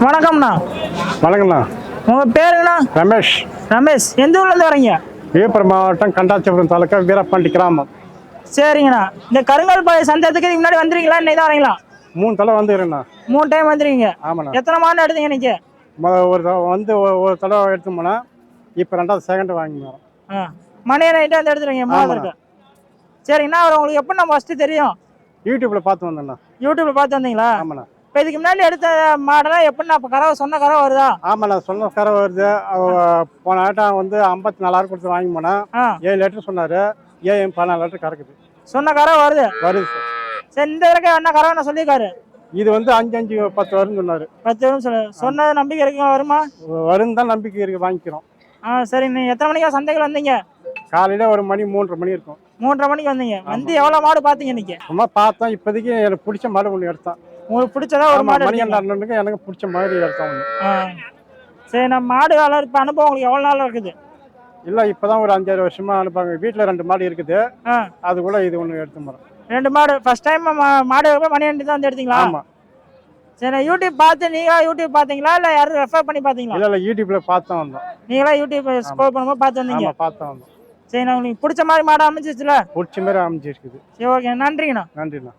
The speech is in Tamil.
வணக்கம்ண்ணா. வணக்கம்ண்ணா. உங்கள் பேருங்கண்ணா? ரமேஷ். ரமேஷ், எந்த ஊர்லேருந்து வரீங்க? விழுப்புரம் மாவட்டம் கண்டாச்சிபுரம் தாலுக்கா வீரப்பாண்டி கிராமம். சரிங்கண்ணா. இந்த கருங்கல்பாளையம் சந்தத்துக்கு முன்னாடி வந்துருக்கீங்களா, இன்னைக்கு தான் வரீங்களா? 3 தடவை வந்துக்கிறேண்ணா. 3 டைம் வந்துருக்கீங்க. ஆமாண்ணா. எத்தனை மாடு எடுத்தீங்க இன்னைக்கு? ஒரு தடவை எடுத்து போனால் இப்போ 2வது செகண்ட் வாங்கிக்கிறோம். மணி நைட்டு வந்து எடுத்துருவீங்க 3 சரிங்கண்ணா. அவர் உங்களுக்கு எப்போ நம்ம ஃபஸ்ட்டு தெரியும்? யூடியூப்ல பார்த்து வந்தேண்ணா. யூடியூப்ல பார்த்து வந்தீங்களா? ஆமாண்ணா. இப்போ இதுக்கு முன்னாடி எடுத்த மாடெல்லாம் எப்படின்னா இப்போ கறவை சொன்ன கறவை வருதா? ஆமாண்ணா, சொன்ன கறவை வருது. போன ஆட்டம் வந்து 54,000 கொடுத்து வாங்கி போனால் 7 லிட்டர் சொன்னார். 14 லிட்டர் கறக்குது. சொன்ன கறவை வருது வருது சார். சரி, இந்த தடவை என்ன கறவை நான் சொல்லியிருக்காரு? இது வந்து 5 10 வரும்னு சொன்னார். 10 வரும் சொன்னது நம்பிக்கை இருக்குங்க? வருமா? வரும் தான் நம்பிக்கை இருக்கு, வாங்கிக்கிறோம். சரி. நீங்கள் எத்தனை மணிக்கா சந்தைகள் வந்தீங்க? காலையில் 1 மணி 3:30 மணி இருக்கும். 3:30 மணிக்கு வந்தீங்க. வந்து எவ்வளோ மாடு பார்த்தீங்க இன்னைக்கு? சும்மா பார்த்தோம். இப்போதைக்கு எனக்கு பிடிச்ச மாடு ஒன்று எடுத்தோம். உங்களுக்கு பிடிச்சதா ஒரு மாடு? மணிகண்டனுக்கு எனக்கு பிடிச்ச மாதிரி எடுத்தோம். சரி. நம்ம மாடு வளர்ப்பு அனுபவம் உங்களுக்கு எவ்வளோ நாள் இருக்குது? இல்லை, இப்போதான் ஒரு 5-6 வருஷமா அனுப்பாங்க. வீட்டில் 2 மாடு இருக்குது. அது கூட இது ஒன்று எடுத்து போகிறோம். 2 மாடு ஃபர்ஸ்ட் டைம் மாடு மணிகண்டி தான் வந்து எடுத்தீங்களா? ஆமாம். சரி. யூடியூப் பார்த்து நீங்களா யூடியூப் பார்த்தீங்களா இல்லை யாரும் ரெஃபர் பண்ணி பார்த்தீங்களா? இல்லை, யூடியூப்ல பார்த்து வந்தோம். நீங்களா யூடியூப் ஸ்க்ரோல் பண்ணும்போது பார்த்து வந்தீங்க? பார்த்து வந்தோம். சரி. நான் உங்களுக்கு பிடிச்ச மாதிரி மாடு அமைஞ்சிச்சுல? பிடிச்ச மாதிரி அமைஞ்சிருக்குது. சரி, ஓகே. நன்றிங்கண்ணா. நன்றிண்ணா.